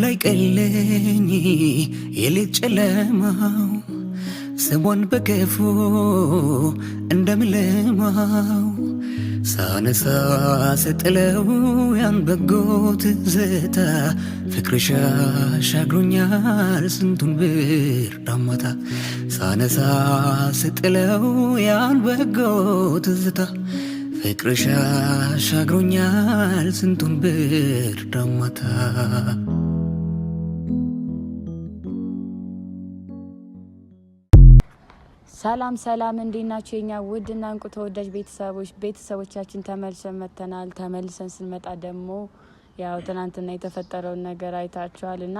ላይ ቀለኝ የሌት ጨለማው ስሟን በገፎ እንደምለማው ሳነሳ ስጥለው ያን በጎ ትዝታ ፍቅርሽ አሻግሮኛል ስንቱን ብርድ ማታ ሳነሳ ስጥለው ያን በጎ ትዝታ ፍቅርሽ አሻግሮኛል ስንቱን ብርድ ማታ። ሰላም ሰላም፣ እንዴት ናችሁ የኛ ውድና እንቁ ተወዳጅ ቤተሰቦቻችን? ተመልሰን መጥተናል። ተመልሰን ስንመጣ ደግሞ ያው ትናንትና የተፈጠረውን ነገር አይታችኋል እና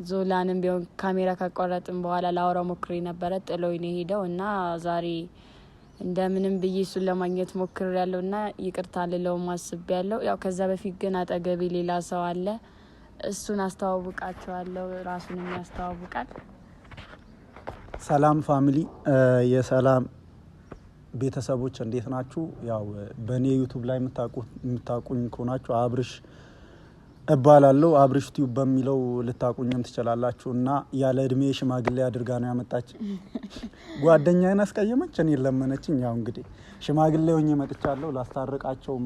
ዞላንም ቢሆን ካሜራ ካቋረጥን በኋላ ላወራው ሞክሬ ነበረ፣ ጥሎኝ ነው ሄደው እና ዛሬ እንደምንም ብዬ እሱን ለማግኘት ሞክሬ ያለው እና ይቅርታ ልለው ማስብ ያለው። ያው ከዛ በፊት ግን አጠገቤ ሌላ ሰው አለ፣ እሱን አስተዋውቃችኋለሁ። ራሱን ያስተዋውቃል። ሰላም ፋሚሊ፣ የሰላም ቤተሰቦች እንዴት ናችሁ? ያው በእኔ ዩቱብ ላይ የምታቁኝ ከሆናችሁ አብርሽ እባላለሁ። አብርሽ ቲዩብ በሚለው ልታቁኝም ትችላላችሁ። እና ያለ እድሜ ሽማግሌ አድርጋ ነው ያመጣች። ጓደኛዬን አስቀየመች፣ እኔን ለመነችኝ። ያው እንግዲህ ሽማግሌ ሆኜ መጥቻለሁ። ላስታርቃቸውም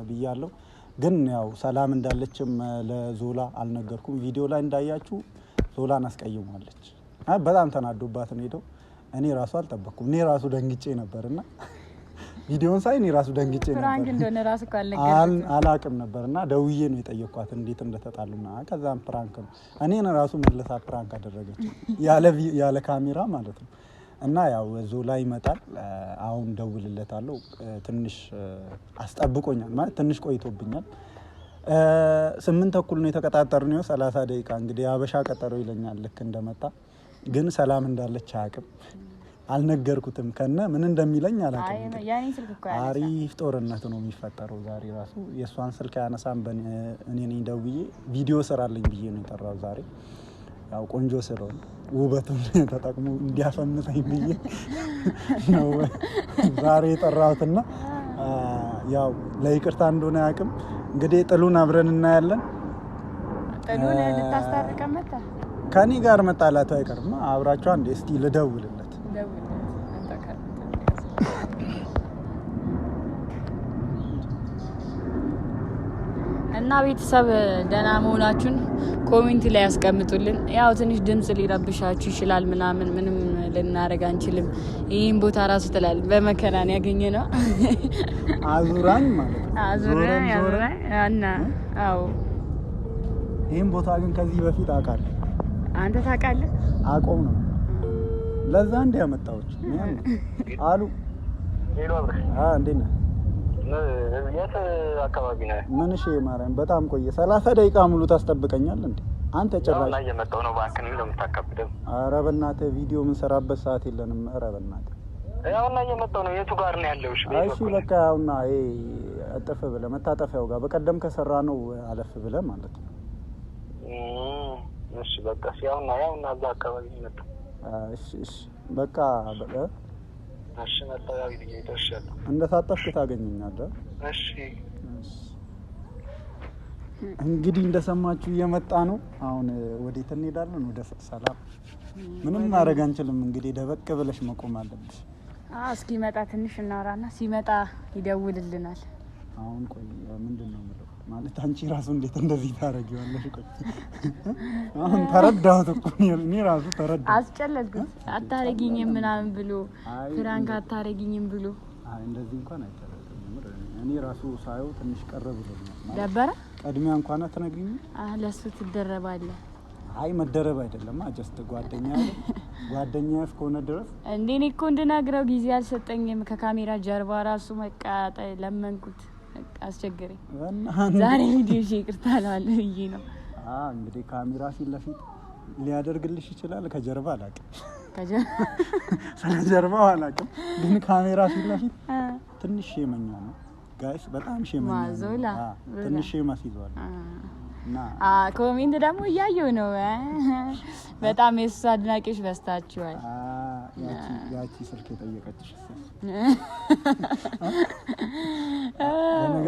ብያለሁ። ግን ያው ሰላም እንዳለችም ለዞላ አልነገርኩም። ቪዲዮ ላይ እንዳያችሁ ዞላን አስቀይሟለች። በጣም ተናዶባት ነው ሄደው። እኔ ራሱ አልጠበቅኩም። እኔ ራሱ ደንግጬ ነበርና ቪዲዮን ሳይ እኔ ራሱ ደንግጬ ነበር። ፍራንክ እንደሆነ ራሱ አላቅም ነበርና ደውዬ ነው የጠየኳት እንዴት እንደተጣሉና ከዛም ፍራንክ ነው እኔን ራሱ መልሳ ፍራንክ አደረገች ያለ ካሜራ ማለት ነው። እና ያው ዞላ ይመጣል። አሁን ደውልለታለሁ። ትንሽ አስጠብቆኛል ማለት ትንሽ ቆይቶብኛል። 8:30 ነው የተቀጣጠርነው። 30 ደቂቃ እንግዲህ አበሻ ቀጠሮ ይለኛል ልክ እንደመጣ። ግን ሰላም እንዳለች አያውቅም። አልነገርኩትም። ከነ ምን እንደሚለኝ አላውቅም። አሪፍ ጦርነት ነው የሚፈጠረው ዛሬ ራሱ። የእሷን ስልክ ያነሳም እኔ ነኝ ደውዬ ቪዲዮ ስራልኝ ብዬ ነው የጠራው ዛሬ። ያው ቆንጆ ስለሆነ ውበቱን ተጠቅሞ እንዲያፈምሰኝ ብዬ ነው ዛሬ የጠራሁትና ያው ለይቅርታ እንደሆነ አያውቅም። እንግዲህ ጥሉን አብረን እናያለን። ጥሉን ልታስታርቀን መጣ። ከኔ ጋር መጣላቱ አይቀርም። አብራችሁ አንዴ እስቲ ልደውልለት። እና ቤተሰብ ደህና መሆናችሁን ኮሜንት ላይ ያስቀምጡልን። ያው ትንሽ ድምጽ ሊረብሻችሁ ይችላል ምናምን፣ ምንም ልናደርግ አንችልም። ይህን ቦታ ራሱ ትላል በመከራን ያገኘ ነው። አዙራኝ ማለት ነው። አዙራኝ እና አዎ፣ ይህን ቦታ ግን ከዚህ በፊት አውቃለሁ። አንተ ታውቃለህ? አቆም ነው ለዛ እንደ ያመጣዎች አሉ። ሄሎ አብረሽ፣ እንዴት ነህ? የት አካባቢ ነህ? ምን እሺ፣ ማርያም በጣም ቆየ። 30 ደቂቃ ሙሉ ታስጠብቀኛል እንዴ አንተ? ጭራሽ እና እየመጣሁ ነው። ባንክን ነው የምታካብደው? ኧረ በእናትህ ቪዲዮ ምን ሰራበት ሰዓት የለንም። ኧረ በእናትህ ያውና እየመጣሁ ነው። የቱ ጋር ነው ያለው? እሺ በቃ ያውና ይሄ አጠፈ ብለህ መታጠፊያው ጋር በቀደም ከሰራ ነው አለፍ ብለህ ማለት ነው። እሺ በቃ ያውና እዛ አካባቢ ነው። እሺ በቃ እሺ መጣያው ይደርሻል። እንደታጠፍክ ታገኘኛለህ። እሺ እንግዲህ እንደሰማችሁ እየመጣ ነው። አሁን ወዴት እንሄዳለን? ወደ ሰላም። ምንም ማድረግ አንችልም። እንግዲህ ደበቅ ብለሽ መቆም አለብሽ። እስኪመጣ ትንሽ እናወራና ሲመጣ ይደውልልናል። አሁን ቆይ ምንድነው የምለው ማለት አንቺ ራሱ እንዴት እንደዚህ ታረጊዋለሽ? ቆይ አሁን ተረዳሁት እኮ እኔ ራሱ ተረዳሁት። አስጨለልኩት። አታረጊኝም ምናምን ብሎ ፍራንክ አታረጊኝም ብሎ እንደዚህ እንኳን አይተረዳም። እኔ ራሱ ሳየው ትንሽ ቀረብ ብሎኛል። ደበረ ቀድሚያ እንኳን አትነግሪኝ? ለሱ ትደረባለህ። አይ መደረብ አይደለም። ጀስት ጓደኛ እስከሆነ ድረስ እንዴ እኔ እኮ እንድናግረው ጊዜ አልሰጠኝም። ከካሜራ ጀርባ ራሱ መቃጠ ለመንኩት። አስቸገረኝ። ዛሬ ቪዲዮ ይቅርታ አላለሁ ብዬ ነው። እንግዲህ ካሜራ ፊት ለፊት ሊያደርግልሽ ይችላል። ከጀርባ አላውቅም። ስለጀርባው አላውቅም። ግን ካሜራ ፊት ለፊት ትንሽ ሸመኛ ነው ጋይስ፣ በጣም ሸመኛ ነው። ትንሽ ሸማሲዟል። ኮሜንት ደግሞ እያየሁ ነው። በጣም የሱ አድናቂዎች በስታችኋል። ያቺ ስልክ የጠየቀችሽ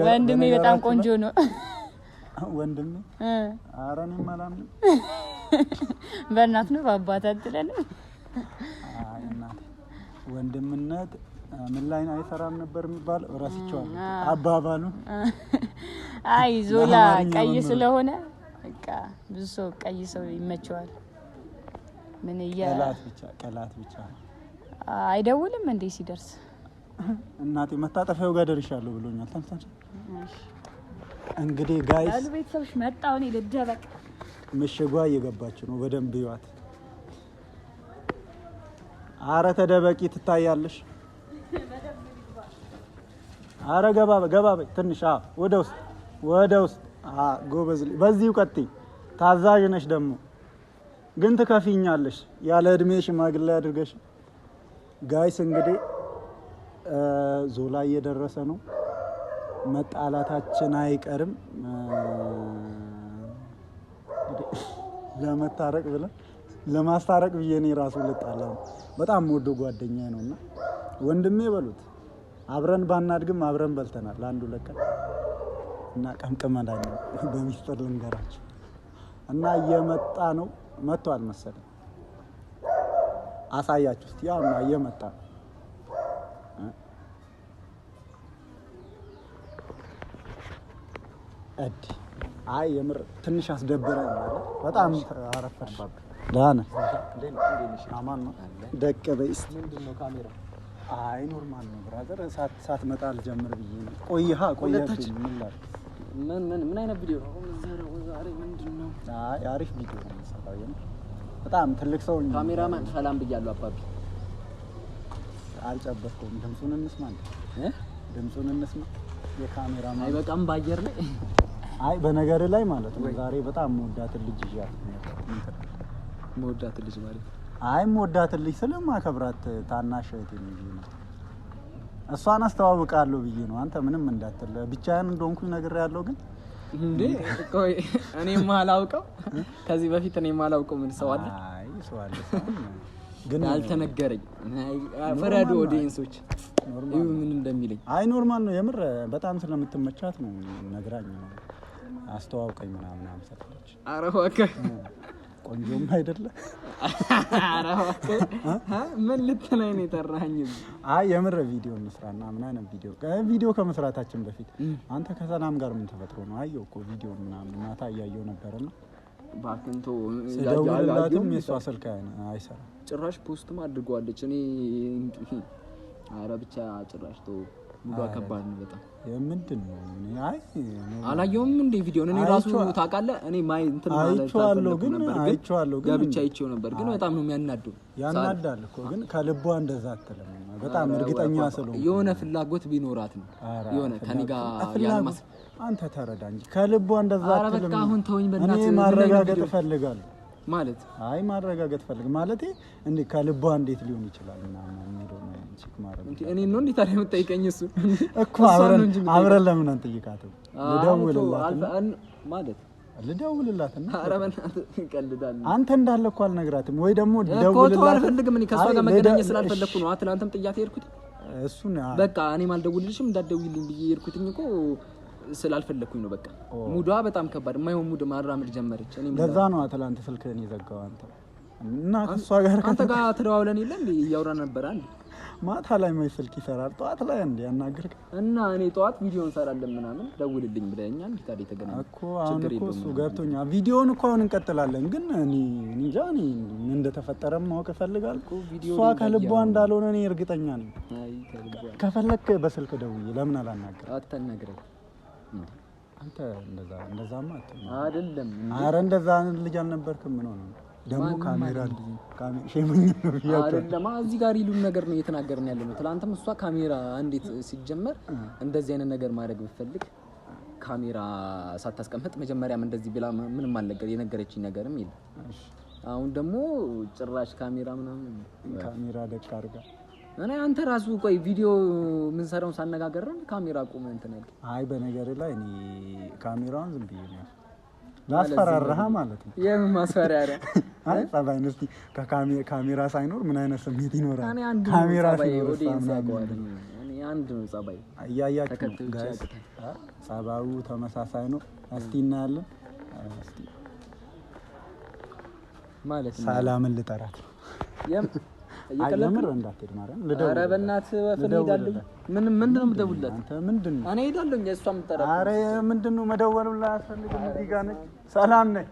ወንድሜ በጣም ቆንጆ ነው። ወንድም ኧረ እኔም አላምንም። በእናት ነው በአባት አትለንም። አይ እናት ወንድምነት ምን ላይ አይሰራም ነበር የሚባለው እረስቸዋለሁ አባባሉ። አይ ዞላ ቀይ ስለሆነ በቃ ብዙ ሰው ቀይ ሰው ይመቸዋል። ምን ቀላት ብቻ አይደውልም እንዴ ሲደርስ? እናቴ መታጠፊያው ጋር ደርሻለሁ ብሎኛል። ተንተን እንግዲህ ጋይስ ያሉ ቤተሰቦች መጣው ነው ልደበቅ። ምሽጓ እየገባች ነው በደንብ ይዋት። አረ ተደበቂ ትታያለሽ። አረ ገባ በይ ትንሽ ወደ ውስጥ ጎበዝ በዚሁ ቀጥይ። ታዛዥ ነሽ ደግሞ ግን ትከፊኛለሽ ያለ እድሜ ሽማግሌ አድርገሽ። ጋይስ እንግዲህ ዞላ እየደረሰ ነው። መጣላታችን አይቀርም። ለመታረቅ ብለን ለማስታረቅ ብዬ እኔ ራሱ ልጣላ ነው። በጣም ወዶ ጓደኛዬ ነውና ወንድሜ በሉት። አብረን ባናድግም አብረን በልተናል አንዱ ለቀን እና ቀምቀመዳኝ ነው በሚስጥር ልንገራችሁ። እና እየመጣ ነው መጥቷል መሰለኝ። አሳያችሁ እስቲ ያው ነው እየመጣ ነው። አይ የምር ትንሽ አስደብረኝ ማለት በጣም አረፈርባብ ዳና አማን ነው ደቅ በይስ ምንድነው ካሜራ? አይ ኖርማል ነው ብራዘር። ሳትመጣ አልጀምር ብዬ ነው። ቆይሃ ምን አይነት ቪዲዮ ነው ዛሬ? ምንድነው? አይ አሪፍ ቪዲዮ ነው የምሰራው። በጣም ትልቅ ሰው ካሜራማን ሰላም ብያለሁ። አባቢ አልጨበርኩም። ድምጹን እንስማ ድምጹን እንስማ። የካሜራማን አይ በቃም ባየር ላይ አይ በነገር ላይ ማለት ነው። ዛሬ በጣም መወዳት ልጅ ይያል መወዳት ልጅ ማለት አይ መወዳት ልጅ ስለማከብራት ታናሽ እህቴ ነው። እሷን አስተዋውቃለሁ ብዬ ነው። አንተ ምንም እንዳትል ብቻዬን እንደሆንኩኝ ነገር ያለው ግን እንዴ ቆይ እኔም አላውቀው ከዚህ በፊት እኔም አላውቀው ምን ሰው አለ? አይ ሰው አለ ግን ያልተነገረኝ ፈራዶ ኦዲየንሶች ኖርማል ምን እንደሚለኝ አይ ኖርማል ነው የምር በጣም ስለምትመቻት ነው ነግራኝ ነው አስተዋውቀኝ ምናምን አመሰለች። ኧረ እባክህ ቆንጆም አይደለ? ኧረ እባክህ ምን ልትለኝ ነው የጠራኸኝ? አይ የምር ቪዲዮ እንስራና ምናምን ቪዲዮ ከመስራታችን በፊት አንተ ከሰላም ጋር ምን ተፈጥሮ ነው? አየሁ እኮ ቪዲዮ ምናምን ማታ እያየሁ ነበርና ባክንቶ ደውልላትም የሷ ስልክ አይሰራም። ጭራሽ ፖስትም አድርጓለች። እኔ ኧረ ብቻ ጭራሽ ሙሉ ከባድ ነው በጣም። የምንድን ነው? አይ አላየሁም እንደ ቪዲዮን እኔ ራሱ ታውቃለህ። እኔ ማይ እንትን ማለት አይቼዋለሁ ግን ገብቻ አይቼው ነበር ግን በጣም ነው የሚያናደው። ያናዳል እኮ ግን ከልቧ እንደዛ አትልም። በጣም እርግጠኛ ስለሆነ የሆነ ፍላጎት ቢኖራት ነው የሆነ ከኔ ጋር ያለማስ አንተ ተረዳ እንጂ ከልቧ እንደዛ አትልም። ኧረ በቃ አሁን ተወኝ በእናትህ። እኔ ማረጋገጥ እፈልጋለሁ ማለት አይ ማረጋገጥ ፈልግ ማለት እንዴ ከልቧ እንዴት ሊሆን ይችላል ምናምን የሚለው ነው ቼክ ማረግ እንዴ እኔ ነው እንዴ ታዲያ የምትጠይቀኝ? እሱ እኮ አብረን ለምን አንጠይቃትም? ልደውልላት ማለት ልደውልላትና ኧረ በእናትህ እንቀልዳለን። አንተ እንዳለ እኮ አልነግራትም ወይ ደግሞ ደውልላት እኮ አልፈልግም። እኔ ከሷ ጋር መገናኘት ስላልፈለኩ ነው። አትላንተም ጥያት ሄድኩት እሱን በቃ እኔ ማልደውልልሽም እንዳትደውይልኝ ብዬ ሄድኩትኝ እኮ ስላልፈለኩኝ ነው። በቃ ሙዷ በጣም ከባድ የማይሆን ሙድ ማራመድ ጀመረች። እኔ ለዛ ነው አትላንት ስልክህን የዘጋው አንተ እና ከሷ ጋር አንተ ጋር ተደዋውለን የለ እንዴ እያወራን ነበር አንዴ ማታ ላይ ማይ ስልክ ይሰራል ጠዋት ላይ እንዴ ያናግርክ እና እኔ ጠዋት ቪዲዮ እንሰራለን ምናምን ደውልልኝ ብለኛል። እንዴ ታዲያ ተገናኘን እኮ አሁን እኮ እሱ ገብቶኛል። ቪዲዮውን እኮ አሁን እንቀጥላለን ግን እኔ እንጃ እኔ ምን እንደተፈጠረ ማወቅ እፈልጋለሁ። እሷ ከልቧ እንዳልሆነ እኔ እርግጠኛ ነኝ። አይ ከፈለክ በስልክ ደውዬ ለምን አላናገር አትነግረኝ አንተ እንደዛማ አይደለም። ኧረ እንደዛ ልጅ አልነበርክም። ምን ሆነ ደግሞ ካሜራ ሸመኝ ነው ያለው አይደለም። እዚህ ጋር ይሉን ነገር ነው እየተናገርን ያለ ነው። ትላንትም እሷ ካሜራ እንዴት ሲጀመር እንደዚህ አይነት ነገር ማድረግ ብፈልግ ካሜራ ሳታስቀምጥ መጀመሪያም እንደዚህ ብላ ምንም አልነገር የነገረችኝ ነገርም የለም። አሁን ደግሞ ጭራሽ ካሜራ ምናምን ካሜራ ደቅ አድርጋ እኔ አንተ ራሱ ቆይ ቪዲዮ ምን ሰራውን ሳነጋገረን ካሜራ ቆመ እንትን ያልክ አይ በነገር ላይ እኔ ካሜራውን ዝም ብዬ ነው ላስፈራራህ ማለት ነው። የምን ማስፈራሪያ? አይ ጸባይ ነው። እስቲ ከካሜራ ሳይኖር ምን አይነት ስሜት ይኖራል? ካሜራ ሳይኖር አንድ ነው ጸባይ እያያችሁ ጋይስ ጸባዩ ተመሳሳይ ነው። እስቲ እናያለን። እስቲ ማለት ነው ሰላምን ልጠራት የምር እንዳትሄድ ማርያም ልደውል። ኧረ በእናትህ ወፍን ሄዳለሁ። ምንድን ነው የምደውልላት? አንተ ምንድን ነው? እኔ ሄዳለሁ እሷም ልጠራት። ኧረ ምንድን ነው መደወሉላ አያስፈልግም። እዚህ ጋር ነች። ሰላም ነኝ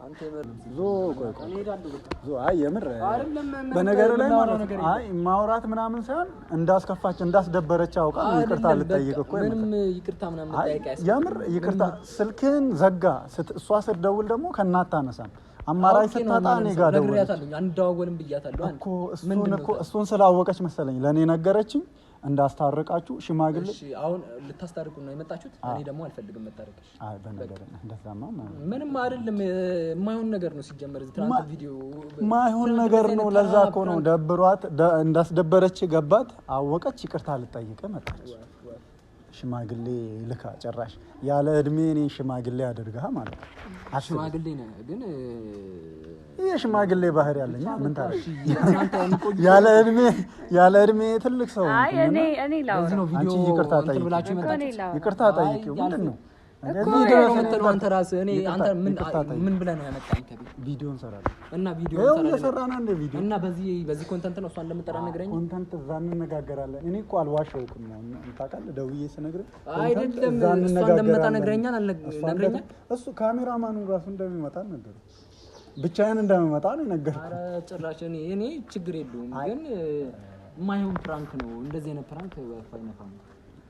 አንተ የምር በነገር ላይ ማለት አይ ማውራት ምናምን ሳይሆን እንዳስከፋች እንዳስደበረች አውቃ ይቅርታ ልጠይቅ እኮ ምንም ይቅርታ ምናምን ልጠይቅ የምር ይቅርታ ስልክህን ዘጋ። እሷ ስትደውል ደግሞ ከእናትህ አታነሳም። አማራጭ ስታጣ እኔ ጋር ደውላለች። አንደዋወልም ብያታለሁ እኮ እሱን ስላወቀች መሰለኝ ለእኔ ነገረችኝ እንዳስታርቃችሁ ሽማግሌ። እሺ አሁን ልታስታርቁ ነው የመጣችሁት? እኔ ደግሞ አልፈልግም መታረቅ። አይ በነገር እንደዛማ ምንም አይደለም። የማይሆን ነገር ነው ሲጀመር። ትናንት ቪዲዮ የማይሆን ነገር ነው። ለዛ እኮ ነው ደብሯት እንዳስደበረች ገባት፣ አወቀች፣ ይቅርታ ልጠይቅ መጣች። ሽማግሌ ልካ ጭራሽ ያለ እድሜ እኔ ሽማግሌ አድርገህ ማለት ነው። ሽማግሌ ነህ ግን ይሄ ሽማግሌ ባህሪ ያለኝ ምን ታረሽ? ያለ እድሜ ትልቅ ሰው አይ እኔ ላውራ ነው ቪዲዮ ይቅርታ ጠይቂው። ምንድን ነው ቪዲዮ ነው አንተ ራስህ እኔ አንተ ምን ብለህ ነው ያመጣኝ? ከቤት ቪዲዮ እንሰራለን እና ቪዲዮ እንሰራለን እንደ ቪዲዮ እና በዚህ ኮንተንት ነው እሷን እንደምጠራ ነገረኝ። ኮንተንት እዛ እንነጋገራለን። እኔ እኮ አልዋሸሁም ነው ታውቃለህ። ደውዬ ስነግርህ አይደለም እሷን እንደምጠራ ነገረኛል አልነግረኛል። እሱ ካሜራማኑ ራሱ እንደሚመጣ ነገር ብቻዬን እንደምመጣ ነው ነገርኩህ። ኧረ ጭራሽ እኔ ችግር የለውም ግን የማይሆን ፕራንክ ነው። እንደዚህ አይነት ፕራንክ አይነፋም።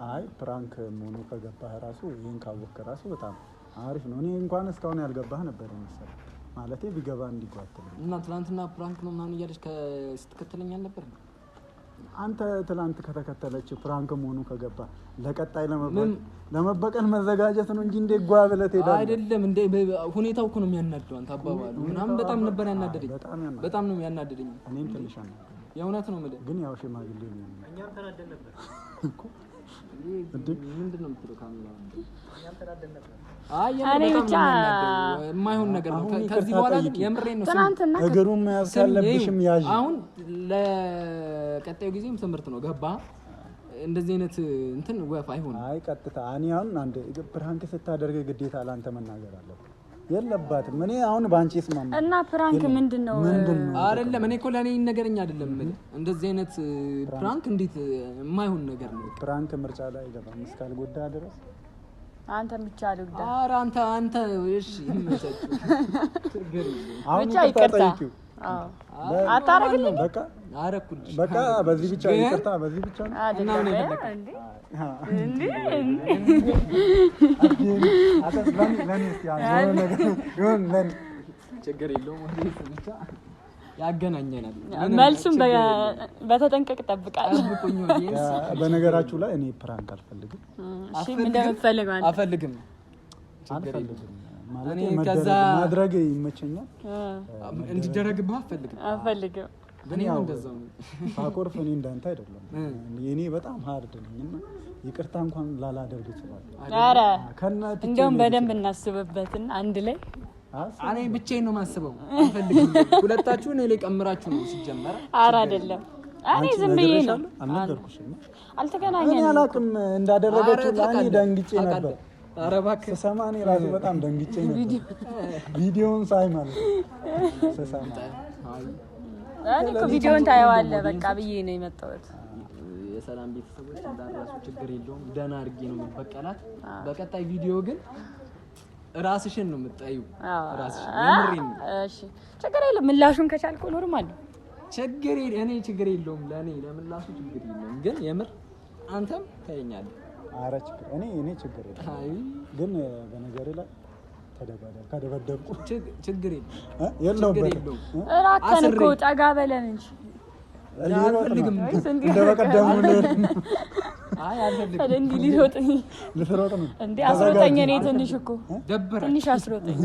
አይ ፕራንክ መሆኑ ከገባህ ራሱ ይሄን ካወቅህ ራሱ በጣም አሪፍ ነው። እኔ እንኳን እስካሁን ያልገባህ ነበር መሰለኝ ማለቴ ቢገባ እንዲጓተል እና ትናንትና ፕራንክ ነው ምናምን እያለች ስትከተለኝ አልነበር? አንተ ትናንት ከተከተለች ፕራንክ መሆኑ ከገባህ ለቀጣይ ለመበቀል መዘጋጀት ነው እንጂ እንደ ጓ ብለህ ትሄዳለህ። አይደለም እንደ ሁኔታው እኮ ነው የሚያናደው። አንተ አባባሉ ምናምን በጣም ነበር ያናደደኝ። በጣም ነው ያናደደኝ። እኔም ትንሽ አናደደኝ። የእውነት ነው የምልህ ግን ያው ሽማግሌ ነው። እኛም ተናደን ነበር እኮ ምንድን ነው የምትለው? ካሜራ እኛም ተናደን ነበር። አይ ብቻ የማይሆን ነገር ነው። ከዚህ በኋላ የምሬን ነው። ትናንትና እግሩን መያዝ ካለብሽም ያዥ። አሁን ለቀጣዩ ጊዜም ትምህርት ነው። ገባ? እንደዚህ አይነት እንትን ወፍ አይሆንም። አይ ቀጥታ እኔ አሁን አንድ ፕራንክ ስታደርግ ግዴታ ላንተ መናገር አለብህ የለባትም። እኔ አሁን ባንቺ ስማማ እና ፕራንክ ምንድነው? አይደለም እኔ እኮ ለኔ ነገረኛ አይደለም። እንደዚህ አይነት ፕራንክ እንዴት የማይሆን ነገር ነው። ፕራንክ ምርጫ ላይ አይገባም እስካልጎዳ ድረስ አንተ ብቻ አልጎዳ። ኧረ አንተ እሺ ይመቸኝ አሁን ይቅርታ አታረግልኝ። በቃ አረኩልሽ። በቃ በዚህ ብቻ ይቅርታ፣ በዚህ ብቻ ነው እና ምን ይፈልጋል እንዴ? ችግር የለውም ብቻ ያገናኘናል። መልሱም በተጠንቀቅ ጠብቃለሁ። በነገራችሁ ላይ እኔ ፕራንክ አልፈልግም። እሺ ምን እንደምትፈልግ ማለት አልፈልግም ማለት ማድረግ ይመቸኛል። እንዲደረግብህ አልፈልግም። እኔ እንደዛው ነው። አኮርፍ እኔ እንዳንተ አይደለም። እኔ በጣም ሃርድ ነኝና ይቅርታ እንኳን ላላደርግ ይችላል። ኧረ እንደውም በደንብ እናስብበትና አንድ ላይ እኔ ብቻዬን ነው የማስበው። አልፈልግም። ሁለታችሁ እኔ ላይ ቀምራችሁ ነው ሲጀመር። ኧረ አይደለም እኔ ዝም ብዬ ነው። አልነገርኩሽም። አልተገናኘንም። እኔ አላውቅም እንዳደረገችው እኔ ደንግጬ ነበር። ኧረ እባክህ ስሰማ እኔ ራሱ በጣም ደንግጬ ነበር። ቪዲዮውን ሳይ ማለት ስሰማ እኔ እኮ ቪዲዮውን ታየዋለህ በቃ ብዬ ነው የመጣሁት። የሰላም ቤተሰቦች እንዳራሱ ችግር የለውም። ደህና አድርጌ ነው የምበቀላት። በቀጣይ ቪዲዮ ግን ራስሽን ነው የምትጠይው። ራስሽን የምሬን። እሺ ችግር የለም። ምላሹን ከቻልኩ ኖርማል ነው። ችግር እኔ ችግር የለውም። ለምላሹ ችግር የለውም። ግን የምር አንተም ታየኛለህ። ኧረ ችግር እኔ ችግር የለም። ግን በነገር ላይ ከደበደብኩ ችግር የለውም። እራከን እኮ ጠጋ በለን እንጂ አልፈልግም። እንደበቀደሙ አይ አልፈልግም። እንዴ ልትሮጥ ነው እንዴ? አስሮጠኝ። እኔ ትንሽ እኮ ትንሽ አስሮጠኝ።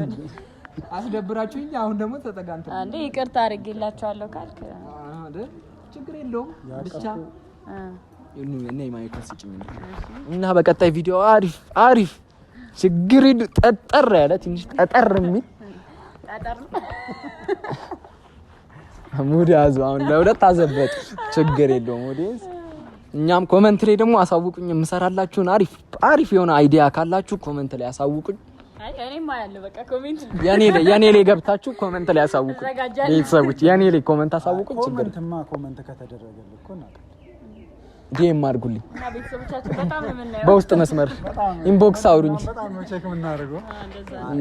አስደብራችሁኝ። አሁን ደግሞ ተጠጋንተ እንዴ ይቅርታ አድርጌላችኋለሁ ካልክ ችግር የለውም። ብቻ እኔ ማይክሮስ ጭኝ እና በቀጣይ ቪዲዮ አሪፍ ችግር ጠጠር ያለ ትንሽ ጠጠር የሚል ሙድ ያዙ። አሁን ለሁለት አዘበጥ ችግር የለውም። ሙድ እኛም ኮመንት ላይ ደግሞ አሳውቁኝ። የምሰራላችሁን አሪፍ የሆነ አይዲያ ካላችሁ ኮመንት ላይ አሳውቁኝ። አይ እኔማ ያለው በቃ ኮሜንት የኔ ላይ ገብታችሁ ኮመንት ላይ አሳውቁኝ። ቤተሰቦች የኔ ላይ ኮመንት አሳውቁኝ። ችግር ኮመንት ከተደረገልኝ እኮ ነው ዲኤም አድርጉልኝ። እና ቤተሰቦቻችን በጣም ነው የምናየው። በውስጥ መስመር ኢንቦክስ አውሩኝ። በጣም ነው ቼክ የምናደርገው።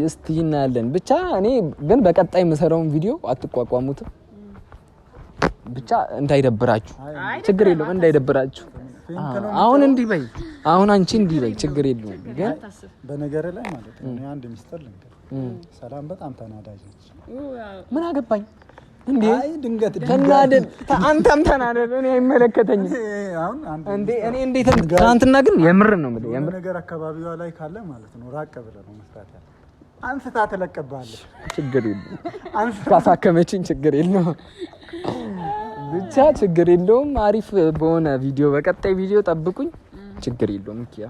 እስቲ እናያለን። ብቻ እኔ ግን በቀጣይ የምሰራውን ቪዲዮ አትቋቋሙትም። ብቻ እንዳይደብራችሁ፣ ችግር የለውም እንዳይደብራችሁ። አሁን እንዲህ በይ፣ አሁን አንቺ እንዲህ በይ፣ ችግር የለውም። ግን በነገር ላይ ማለት ነው እኔ አንድ ሚስጥር ልንገር። ሰላም በጣም ተናዳጅ ነች። ምን አገባኝ እንዴ? አይ ድንገት ተናደድ፣ አንተም ተናደድ፣ እኔ አይመለከተኝም። እንዴ እኔ እንዴት ትናንትና ግን የምር ነው ማለት የምር ነገር አካባቢዋ ላይ ካለ ማለት ነው ራቅ ብለህ ነው መስራት ያለ። አንስታ ተለቀባለች። ችግር የለውም ካሳከመችኝ ችግር የለውም። ብቻ ችግር የለውም። አሪፍ በሆነ ቪዲዮ በቀጣይ ቪዲዮ ጠብቁኝ። ችግር የለውም። ኪያ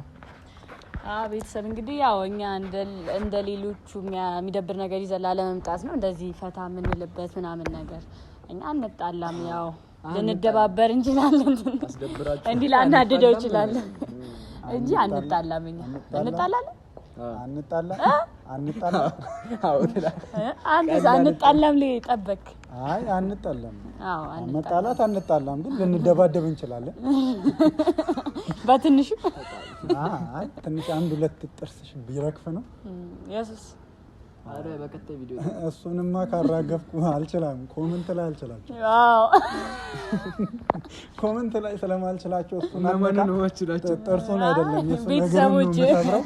ቤተሰብ እንግዲህ ያው እኛ እንደ ሌሎቹ የሚደብር ነገር ይዘን ላለመምጣት ነው እንደዚህ ፈታ የምንልበት ምናምን ነገር። እኛ አንጣላም፣ ያው ልንደባበር እንችላለን፣ እንዲህ ላናድደው እንችላለን እንጂ አንጣላም። እኛ እንጣላለን አንጣላም ላይ ጠበቅ። አይ አንጣላም። አዎ መጣላት አንጣላም፣ ግን ልንደባደብ እንችላለን በትንሹ። አይ ትንሽ አንድ ሁለት ጥርስሽ ቢረግፍ ነው ኢየሱስ። አረ በቀጣይ ቪዲዮ እሱንማ ካራገፍኩ አልችልም። ኮሜንት ላይ አልችላችሁ። አዎ ኮሜንት ላይ ስለማልችላችሁ እሱን ጥርሱን አይደለም የሱ ቤተሰቦች ሰብረው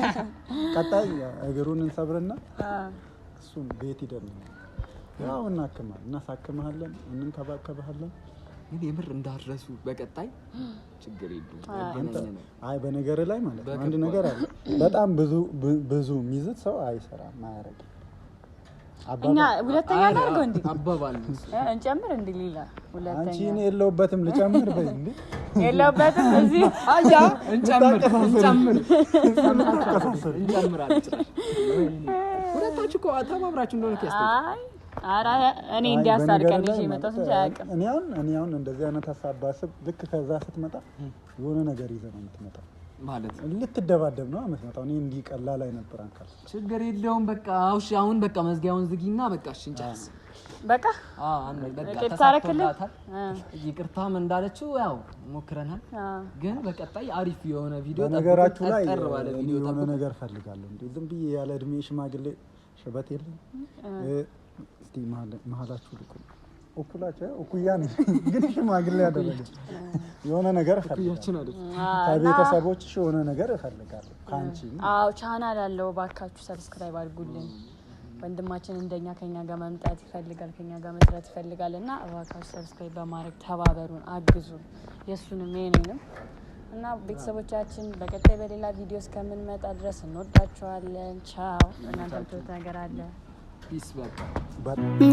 ቀጣይ እግሩን እንሰብርና እሱን ቤት ይደርም ያው እናሳክማለን፣ እንንከባከባለን። ግን የምር እንዳረሱ በቀጣይ ችግር የለውም። አይ በነገር ላይ ማለት ነው አንድ ነገር አለ። በጣም ብዙ ሚዝት ሰው አይሰራም አያረግም። እኛ ሁለተኛ አድርገው እንዴ አባባል እንጨምር እንዴ ሌላ ሁለተኛ አንቺ እኔ የለውበትም ልጨምር በይ እንዴ የለውበትም እዚህ አያ እንጨምራለን። ሁለታችሁ እኮ ተባብራችሁ እንደሆነ ከያስተው አራ እኔ እንዲያሳርቀን ልጅ መጣስ እንጂ አያውቅም። እኔ አሁን እንደዚህ አይነት ሀሳብ ባስብ ልክ ከዛ ስትመጣ የሆነ ነገር ይዘህ ነው የምትመጣው ማለት ልትደባደብ ነው የምትመጣው። እኔ እንዲህ ቀላል አይነበር አንካል። ችግር የለውም በቃ እሺ። አሁን በቃ መዝጊያውን ዝጊና በቃ እሺ እንጨርስ በቃ። በቃ ተሳረክልህ። ይቅርታም እንዳለችው ያው ሞክረናል፣ ግን በቀጣይ አሪፍ የሆነ ቪዲዮ ነገራችሁ ላይ የሆነ ነገር ፈልጋለሁ። እንዴ ዝም ብዬ ያለ እድሜ ሽማግሌ ሽበት የለም። እስቲ መሀላችሁ ልኩ እኩላቸው እኩያ ነኝ፣ ግን ሽማግሌ ያደረገ የሆነ ነገር እፈልጋለሁ። ከቤተሰቦችሽ የሆነ ነገር እፈልጋለሁ ከአንቺ። አዎ ቻናል አለው፣ እባካችሁ ሰብስክራይብ አድርጉልን። ወንድማችን እንደኛ ከኛ ጋር መምጣት ይፈልጋል፣ ከኛ ጋር መስራት ይፈልጋል እና እባካችሁ ሰብስክራይብ በማድረግ ተባበሩን፣ አግዙን፣ የሱንም የኔንም እና ቤተሰቦቻችን። በቀጣይ በሌላ ቪዲዮ እስከምንመጣ ድረስ እንወዳችኋለን። ቻው። እናንተም ትወት ነገር አለ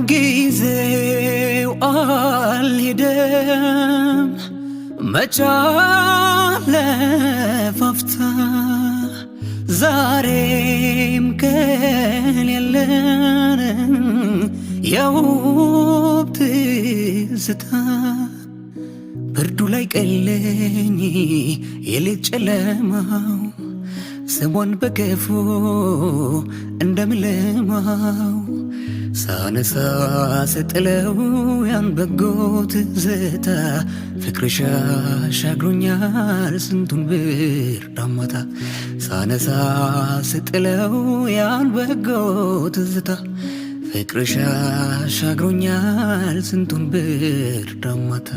ጊዜው አልሄደም መቻለፋፍታ ዛሬም ከሌለን የውብ ትዝታ ብርዱ ላይ ቀለኝ የሌት ጨለማው ስሟን በገፎ እንደምለማው ሳነሳ ስጥለው ያን በጎ ትዝታ ፍቅርሽ አሻግሮኛል ስንቱን ብርድ ማታ። ሳነሳ ስጥለው ያን በጎ ትዝታ ፍቅርሽ አሻግሮኛል ስንቱን ብርድ ማታ።